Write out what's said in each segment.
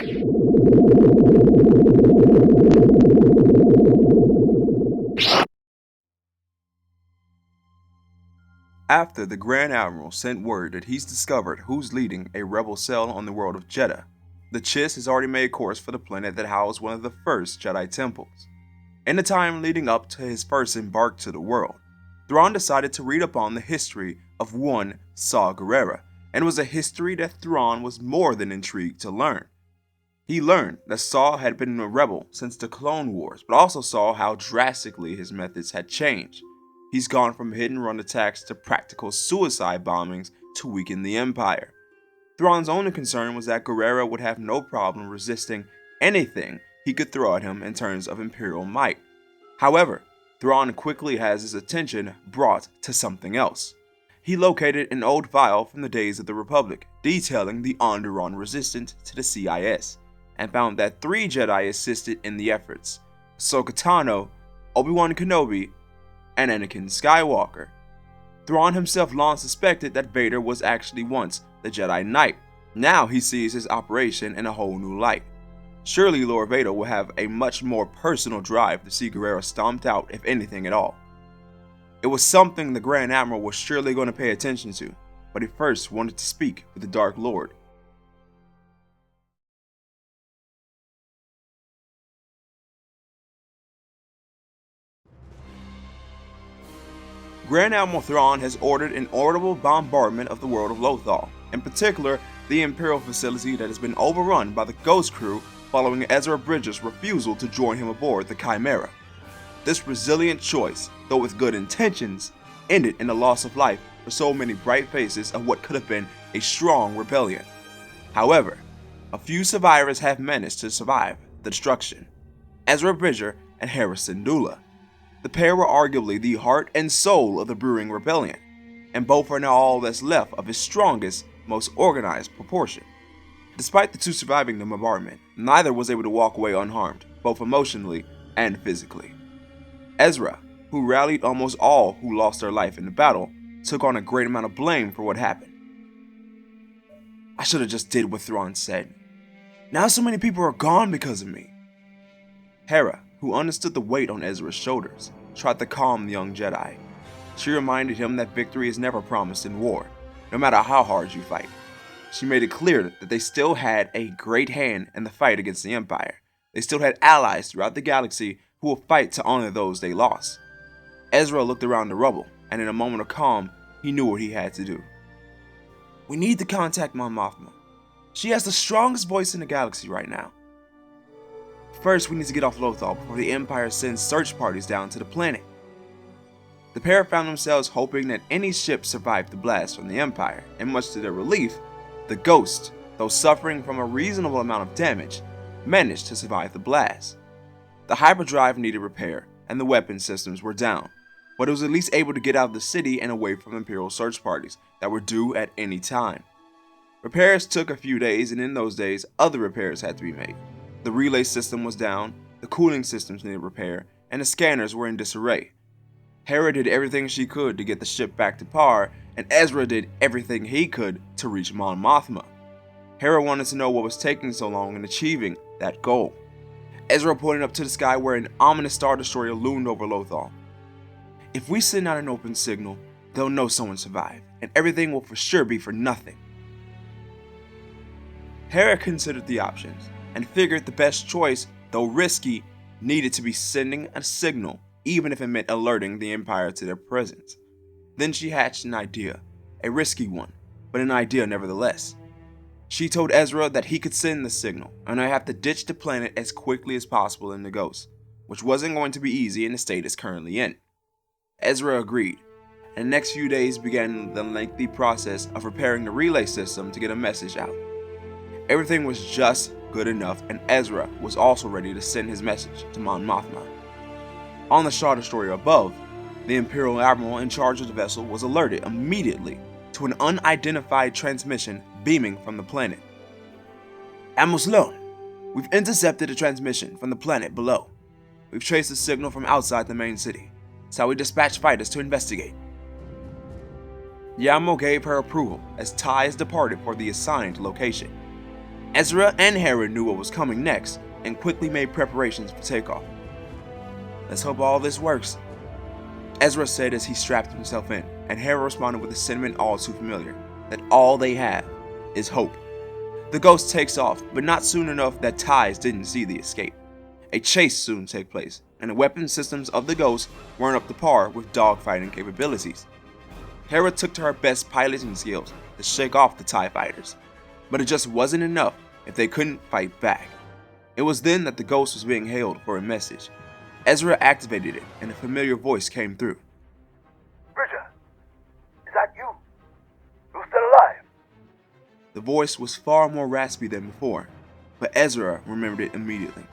After the Grand Admiral sent word that he's discovered who's leading a rebel cell on the world of Jedha, the Chiss has already made course for the planet that housed one of the first Jedi temples. In the time leading up to his first embark to the world, Thrawn decided to read upon the history of one Saw Gerrera, and it was a history that Thrawn was more than intrigued to learn. He learned that Saw had been a rebel since the Clone Wars, but also saw how drastically his methods had changed. He's gone from hit-and-run attacks to practical suicide bombings to weaken the Empire. Thrawn's only concern was that Gerrera would have no problem resisting anything he could throw at him in terms of Imperial might. However, Thrawn quickly has his attention brought to something else. He located an old file from the days of the Republic detailing the Onderon resistance to the CIS, and found that 3 Jedi assisted in the efforts: Ahsoka Tano, Obi-Wan Kenobi, and Anakin Skywalker. Thrawn himself long suspected that Vader was actually once the Jedi Knight. Now he sees his operation in a whole new light. Surely Lord Vader will have a much more personal drive to see Gerrera stomped out, if anything at all. It was something the Grand Admiral was surely going to pay attention to, but he first wanted to speak with the Dark Lord. Grand Admiral Thrawn has ordered an audible bombardment of the world of Lothal, in particular the Imperial facility that has been overrun by the Ghost Crew following Ezra Bridger's refusal to join him aboard the Chimera. This resilient choice, though with good intentions, ended in the loss of life for so many bright faces of what could have been a strong rebellion. However, a few survivors have managed to survive the destruction: Ezra Bridger and Hera Syndulla. The pair were arguably the heart and soul of the brewing rebellion, and both are now all that's left of its strongest, most organized proportion. Despite the two surviving the bombardment, neither was able to walk away unharmed, both emotionally and physically. Ezra, who rallied almost all who lost their life in the battle, took on a great amount of blame for what happened. "I should have just did what Thrawn said. Now so many people are gone because of me." Hera, who understood the weight on Ezra's shoulders, tried to calm the young Jedi. She reminded him that victory is never promised in war, no matter how hard you fight. She made it clear that they still had a great hand in the fight against the Empire. They still had allies throughout the galaxy who will fight to honor those they lost. Ezra looked around the rubble, and in a moment of calm, he knew what he had to do. "We need to contact Mon Mothma. She has the strongest voice in the galaxy right now. First, we need to get off Lothal before the Empire sends search parties down to the planet." The pair found themselves hoping that any ship survived the blast from the Empire, and much to their relief, the Ghost, though suffering from a reasonable amount of damage, managed to survive the blast. The hyperdrive needed repair, and the weapon systems were down, but it was at least able to get out of the city and away from Imperial search parties that were due at any time. Repairs took a few days, and in those days, other repairs had to be made. The relay system was down, the cooling systems needed repair, and the scanners were in disarray. Hera did everything she could to get the ship back to par, and Ezra did everything he could to reach Mon Mothma. Hera wanted to know what was taking so long in achieving that goal. Ezra pointed up to the sky where an ominous Star Destroyer loomed over Lothal. "If we send out an open signal, they'll know someone survived, and everything will for sure be for nothing." Hera considered the options, and figured the best choice, though risky, needed to be sending a signal, even if it meant alerting the Empire to their presence. Then she hatched an idea, a risky one, but an idea nevertheless. She told Ezra that he could send the signal, and they'd have to ditch the planet as quickly as possible in the Ghost, which wasn't going to be easy in the state it's currently in. Ezra agreed, and the next few days began the lengthy process of repairing the relay system to get a message out. Everything was just good enough, and Ezra was also ready to send his message to Mon Mothma. On the Star Destroyer above, the Imperial Admiral in charge of the vessel was alerted immediately to an unidentified transmission beaming from the planet. "Admiral Sloan, we've intercepted a transmission from the planet below. We've traced the signal from outside the main city, so we dispatched fighters to investigate." The Admiral gave her approval as TIEs departed for the assigned location. Ezra and Hera knew what was coming next and quickly made preparations for takeoff. "Let's hope all this works," Ezra said as he strapped himself in, and Hera responded with a sentiment all too familiar, that all they have is hope. The Ghost takes off, but not soon enough that Ties didn't see the escape. A chase soon takes place, and the weapon systems of the Ghost weren't up to par with dogfighting capabilities. Hera took to her best piloting skills to shake off the TIE fighters, but it just wasn't enough if they couldn't fight back. It was then that the Ghost was being hailed for a message. Ezra activated it, and a familiar voice came through. "Bridger, is that you? You're still alive?" The voice was far more raspy than before, but Ezra remembered it immediately.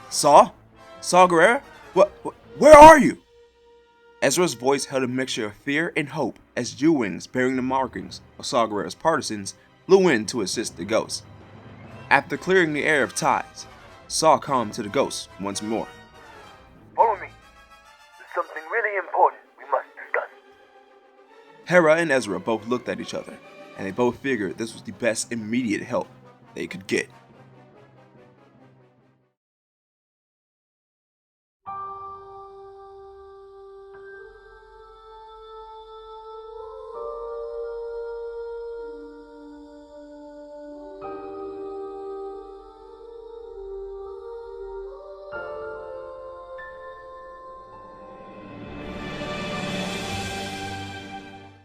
Saw Gerrera? Where are you?" Ezra's voice held a mixture of fear and hope as U-Wings bearing the markings of Saw Gerrera's partisans flew in to assist the Ghost. After clearing the air of Ties, Saw calmed to the Ghost once more. "Follow me. There's something really important we must discuss." Hera and Ezra both looked at each other, and they both figured this was the best immediate help they could get.